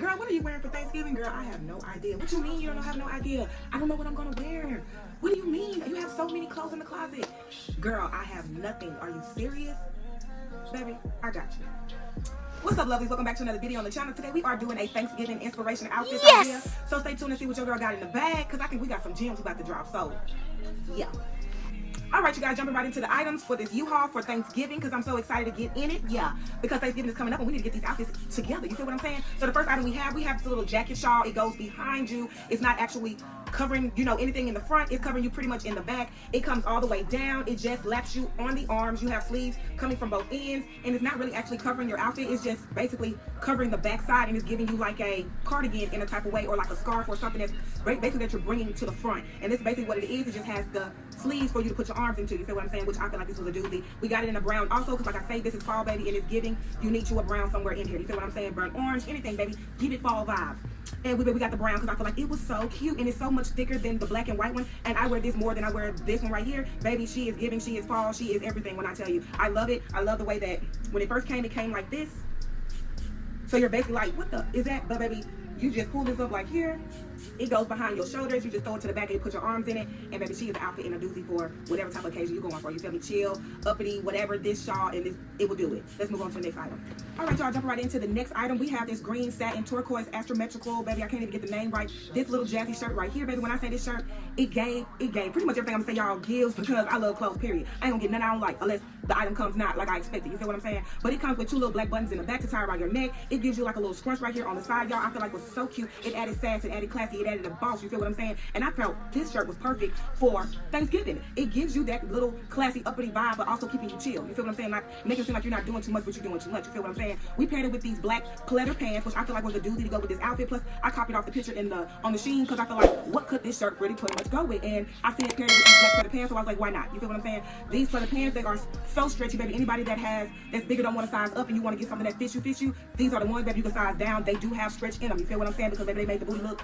girl, what are you wearing for Thanksgiving? Girl, I have no idea. What you mean you don't have no idea? I don't know what I'm gonna wear. What do you mean? You have so many clothes in the closet. Girl, I have nothing. Are you serious? Baby, I got you. What's up, lovelies? Welcome back to another video on the channel. Today we are doing a Thanksgiving inspiration outfit idea. So stay tuned and see what your girl got in the bag, because I think we got some gems about to drop. So, yeah. All right, you guys, jumping right into the items for this U-Haul for Thanksgiving, because I'm so excited to get in it. Yeah, because Thanksgiving is coming up and we need to get these outfits together. You feel what I'm saying? So the first item we have this little jacket shawl. It goes behind you. It's not actually covering, you know, anything in the front. It's covering you pretty much in the back. It comes all the way down. It just laps you on the arms. You have sleeves coming from both ends, and it's not really actually covering your outfit. It's just basically covering the back side, and it's giving you like a cardigan in a type of way, or like a scarf or something that's basically that you're bringing to the front. And this is basically what it is. It just has the sleeves for you to put your arms into. You feel what I'm saying? Which I feel like this was a doozy. We got it in a brown also, because like I say, this is fall, baby, and it's giving. You need you a brown somewhere in here. You feel what I'm saying? Burnt orange, anything, baby. Give it fall vibes. And we got the brown because I feel like it was so cute, and it's so much thicker than the black and white one. And I wear this more than I wear this one right here. Baby, she is giving, she is fall, she is everything when I tell you. I love it. I love the way that when it first came, it came like this. So you're basically like, what the is that? But baby, you just pull this up like here. It goes behind your shoulders. You just throw it to the back and you put your arms in it. And baby, she is an outfit in a doozy for whatever type of occasion you're going for. You feel me? Chill, uppity, whatever. This shawl and this, it will do it. Let's move on to the next item. All right, y'all, jumping right into the next item. We have this green satin turquoise astrometrical. Baby, I can't even get the name right. This little jazzy shirt right here, baby. When I say this shirt, it gave pretty much everything I'm gonna say y'all gives, because I love clothes, period. I ain't gonna get nothing I don't like unless the item comes not like I expected. You feel what I'm saying? But it comes with two little black buttons in the back to tie around your neck. It gives you like a little scrunch right here on the side, y'all. I feel like it was so cute. It added sass, it added classy, it added a boss. You feel what I'm saying? And I felt this shirt was perfect for Thanksgiving. It gives you that little classy, uppity vibe, but also keeping you chill. You feel what I'm saying? Like making it seem like you're not doing too much, but you're doing too much. You feel what I'm saying? We paired it with these black pleather pants, which I feel like was a doozy to go with this outfit. Plus, I copied off the picture on the SHEIN, because I feel like what could this shirt really pretty much go with? And I see it paired with these black pleather pants, so I was like, why not? You feel what I'm saying? These pleather pants, they are so stretchy, baby. Anybody that's bigger don't want to size up and you want to get something that fits you, these are the ones that you can size down. They do have stretch in them. You feel what I'm saying? Because baby, they make the booty look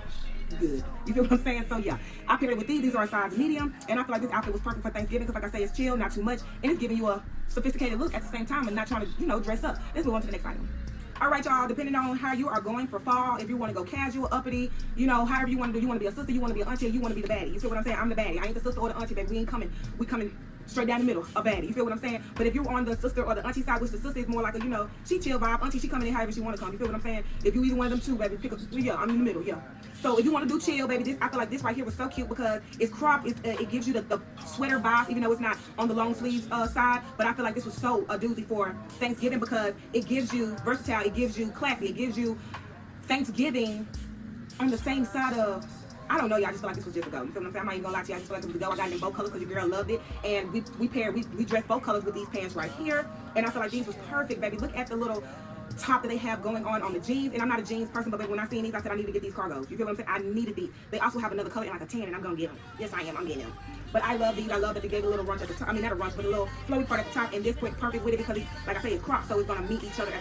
good. You feel what I'm saying? So yeah, I paired it with these. These are a size medium, and I feel like this outfit was perfect for Thanksgiving, because like I say, it's chill, not too much, and it's giving you a sophisticated look at the same time and not trying to, you know, dress up. Let's move on to the next item. All right, y'all, depending on how you are going for fall, if you want to go casual, uppity, you know, however you want to do, you want to be a sister, you want to be an auntie, or you want to be the baddie. You feel what I'm saying? I'm the baddie. I ain't the sister or the auntie, baby. We coming straight down the middle, a baddie. You feel what I'm saying? But if you're on the sister or the auntie side, which the sister is more like a, you know, she chill vibe. Auntie, she coming in however she want to come. You feel what I'm saying? If you either one of them two, baby, pick up. Yeah, I'm in the middle. Yeah. So if you want to do chill, baby, this, I feel like this right here was so cute, because it's cropped. It gives you the sweater vibe, even though it's not on the long sleeves side. But I feel like this was so a doozy for Thanksgiving, because it gives you versatile, it gives you classy, it gives you Thanksgiving on the same side of, I don't know, y'all, just feel like this was just a go. You feel what I'm saying? I'm not even gonna lie to you, I just feel like it was a go. I got it in both colors because your girl loved it. And we dressed both colors with these pants right here. And I feel like these was perfect, baby. Look at the little top that they have going on the jeans. And I'm not a jeans person, but when I seen these, I said I need to get these cargos. You feel what I'm saying? I needed these. They also have another color in like a tan, and I'm gonna get them. Yes, I am. I'm getting them. But I love these. I love that they gave a little runch at the top. I mean, not a runch, but a little flowy part at the top. And this went perfect with it, because, like I say, it's cropped, so it's gonna meet each other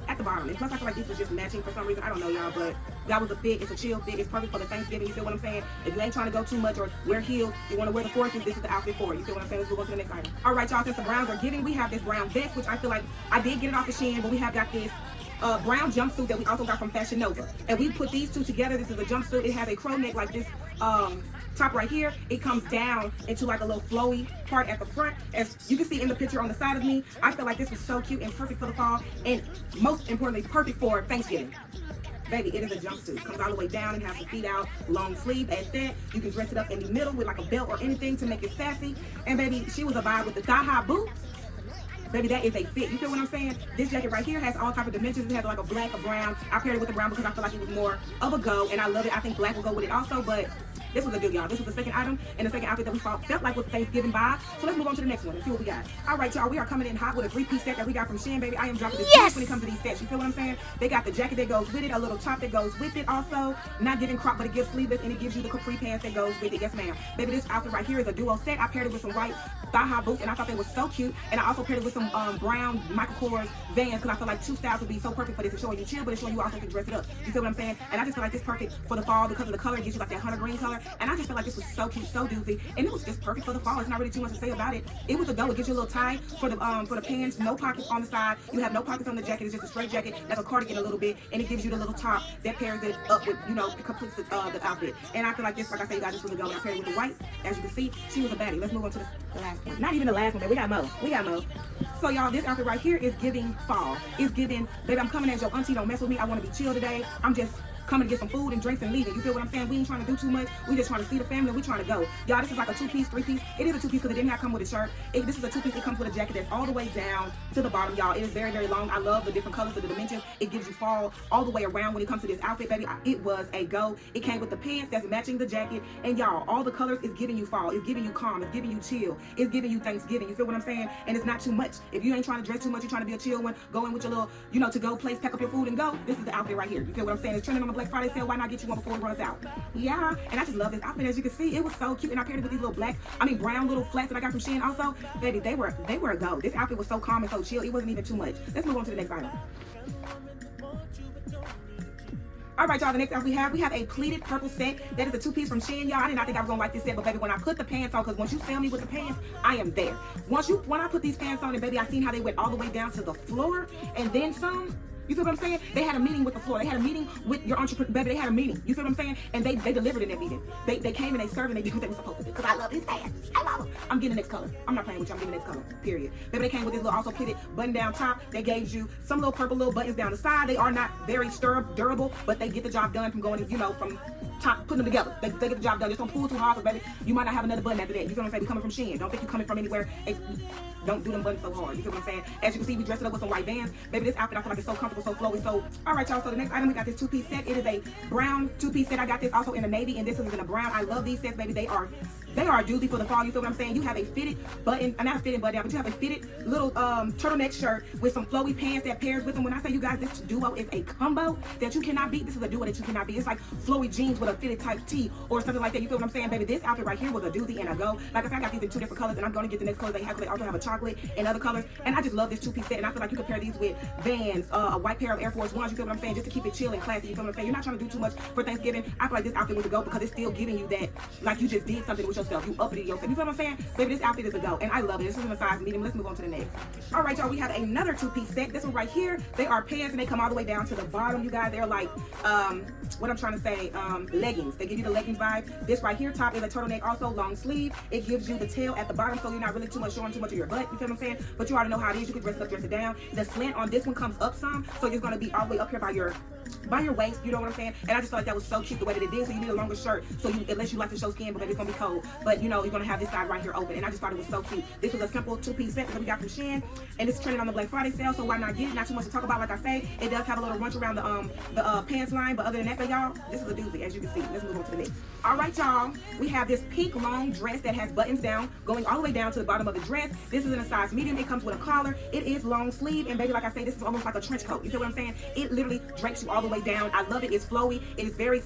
at the bottom. And plus, I feel like these was just matching for some reason. I don't know, y'all, but that was a fit. It's a chill fit. It's perfect for the Thanksgiving. You feel what I'm saying? If you ain't trying to go too much or wear heels, you want to wear the forces, this is the outfit for it. You feel what I'm saying? Let's move on to the next item. All right, y'all. Since the browns are giving, we have this brown vest, which I feel like I did get it off the SHEIN, but we have got this brown jumpsuit that we also got from Fashion Nova, and we put these two together. This is a jumpsuit. It has a crow neck like this top right here. It comes down into like a little flowy part at the front, as you can see in the picture on the side of me. I feel like this was so cute and perfect for the fall, and most importantly, perfect for Thanksgiving. Baby, it is a jumpsuit. Comes all the way down and has the feet out, long sleeve. At that, you can dress it up in the middle with like a belt or anything to make it sassy. And baby, she was a vibe with the thigh-high boots. Baby, that is a fit. You feel what I'm saying? This jacket right here has all type of dimensions. It has like a black, a brown. I paired it with the brown because I feel like it was more of a go, and I love it. I think black will go with it also, but this was a good, y'all. This was the second item and the second outfit that we felt like with Thanksgiving vibe. So let's move on to the next one and see what we got. All right, y'all, we are coming in hot with a 3-piece set that we got from SHEIN, baby. I am dropping the juice when it comes to these sets. You feel what I'm saying? They got the jacket that goes with it, a little top that goes with it also. Not giving crop, but it gives sleeveless, and it gives you the capri pants that goes with it. Yes, ma'am. Baby, this outfit right here is a duo set. I paired it with some white thigh-high boots, and I thought they were so cute. And I also paired it with some brown Michael Kors Vans, because I feel like two styles would be so perfect for this. It's showing you chill, but it's showing you also can dress it up. You feel what I'm saying? And I just feel like this perfect for the fall because of the color. It gives you like that hunter green color. And I just felt like this was so cute, so doozy, and it was just perfect for the fall. It's not really too much to say about it. It was a go. It gives you a little tie for the pants, no pockets on the side. You have no pockets on the jacket. It's just a straight jacket. That's a cardigan a little bit, and it gives you the little top that pairs it up with, you know, it completes the outfit. And I feel like this, like I said, you guys, this was a go. And I paired it with the white. As you can see, she was a baddie. Let's move on to the last one. Not even the last one, baby. We got more. We got more. So y'all, this outfit right here is giving fall. It's giving, baby, I'm coming as your auntie. Don't mess with me. I want to be chill today. I'm just coming to get some food and drinks and leaving. You feel what I'm saying? We ain't trying to do too much. We just trying to see the family. We trying to go. Y'all, this is like a 2-piece, 3-piece. It is a 2-piece because it did not come with a shirt. This is a 2-piece. It comes with a jacket that's all the way down to the bottom, y'all. It is very, very long. I love the different colors of the dimensions. It gives you fall all the way around when it comes to this outfit, baby. It was a go. It came with the pants that's matching the jacket. And y'all, all the colors is giving you fall. It's giving you calm. It's giving you chill. It's giving you Thanksgiving. You feel what I'm saying? And it's not too much. If you ain't trying to dress too much, you're trying to be a chill one, go in with your little, you know, to go place, pack up your food and go. This is the outfit right here. You feel what I'm saying? It's trending on the Black Friday sale. Why not get you one before it runs out? Yeah, and I just love this outfit. As you can see, it was so cute, and I paired it with these little brown little flats that I got from SHEIN also. Baby, they were a go. This outfit was so calm and so chill. It wasn't even too much. Let's move on to the next item. All right, y'all, the next outfit we have a pleated purple set. That is a 2-piece from SHEIN, y'all. I did not think I was gonna like this set, but baby, when I put the pants on, because once you sell me with the pants, I am there. When I put these pants on, and baby, I seen how they went all the way down to the floor, and then some. You feel what I'm saying? They had a meeting with the floor. They had a meeting with your entrepreneur, baby. They had a meeting. You feel what I'm saying? And they delivered in that meeting. They came and they served and they did what they were supposed to do. Because I love these pants. I love them. I'm getting the next color. I'm not playing with you. I'm getting the next color. Period. Baby, they came with this little also pleated button-down top. They gave you some little purple little buttons down the side. They are not very durable, but they get the job done from going, you know, from top, putting them together. They get the job done. Just don't pull too hard, because baby, you might not have another button after that. You feel what I'm saying? We coming from SHEIN. Don't think you're coming from anywhere. Don't do them buttons so hard. You feel what I'm saying? As you can see, we dressed it up with some white bands. Baby, this outfit, I feel like it's so comfortable, so flowy. So, all right, y'all. So the next item, we got this 2-piece set. It is a brown 2-piece set. I got this also in a navy, and this is in a brown. I love these sets, baby. They are a doozy for the fall. You feel what I'm saying? You have a fitted button, not a fitted button, but you have a fitted little turtleneck shirt with some flowy pants that pairs with them. When I say, you guys, this duo is a combo that you cannot beat. This is a duo that you cannot beat. It's like flowy jeans with a fitted type tee or something like that. You feel what I'm saying, baby? This outfit right here was a doozy and a go. Like I said, I got these in 2 different colors, and I'm going to get the next color they have, because they also have a chocolate and other colors. And I just love this 2-piece set, and I feel like you could pair these with Vans, a white pair of Air Force Ones. You feel what I'm saying? Just to keep it chill and classy. You feel what I'm saying? You're not trying to do too much for Thanksgiving. I feel like this outfit was a go, because it's still giving you that, like you just did something with yourself. You upped it yourself. You feel what I'm saying? Baby, this outfit is a go, and I love it. This is in a size medium. Let's move on to the next. All right, y'all, we have another 2-piece set. This one right here, they are pants, and they come all the way down to the bottom. You guys, they're like, what I'm trying to say, leggings. They give you the leggings vibe. This right here, top is a turtleneck, also long sleeve. It gives you the tail at the bottom, so you're not really showing too much of your butt. You feel what I'm saying? But you already know how it is. You can dress it up, dress it down. The slant on this one comes up some, so you're gonna be all the way up here by your waist. You know what I'm saying? And I just felt like that was so cute the way that it did. So you need a longer shirt, so you, unless you like to show skin, but maybe it's gonna be cold. But you know, you're gonna have this side right here open. And I just thought it was so cute. This was a simple 2-piece set that we got from SHEIN, and it's trending on the Black Friday sale. So why not get it? Not too much to talk about. Like I say, it does have a little runch around the pants line, but other than that, y'all, this is a doozy, as you can see. Let's move on to the next. All right, y'all, we have this pink long dress that has buttons down, going all the way down to the bottom of the dress. This is in a size medium. It comes with a collar. It is long sleeve, and baby, like I say, this is almost like a trench coat. You feel what I'm saying? It literally drapes you all the way down. I love it. It's flowy. It is very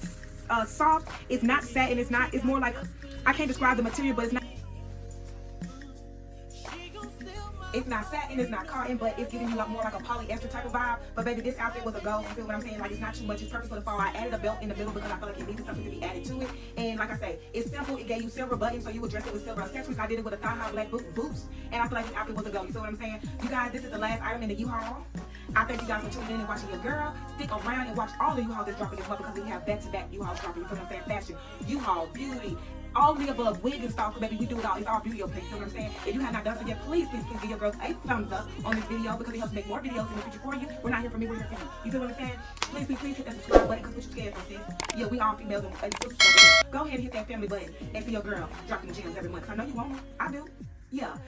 soft. It's not satin. It's more like, I can't describe the material, but it's not. It's not satin, it's not cotton, but it's giving you more like a polyester type of vibe. But baby, this outfit was a go. You feel what I'm saying? Like, it's not too much. It's perfect for the fall. I added a belt in the middle because I felt like it needed something to be added to it. And like I say, it's simple. It gave you silver buttons, so you would dress it with silver accessories. I did it with a thigh-high black boots, and I feel like this outfit was a go. You feel what I'm saying? You guys, this is the last item in the U-Haul. I thank you guys for tuning in and watching your girl. Stick around and watch all the U-Hauls that's dropping this month, because we have back-to-back U-Hauls dropping. You feel what I'm saying? Fashion, U-Haul, beauty, all the above, wig and stuff, baby, we do it all. It's all beauty up there. You know what I'm saying? If you have not done so yet, please give your girls a thumbs up on this video, because it helps make more videos in the future for you. We're not here for me, we're here for you. You feel what I'm saying? Please hit that subscribe button, because what you scared for, sis. Yeah, we all females and sisters. Go ahead and hit that family button and see your girl dropping gems every month. I know you want them. I do. Yeah.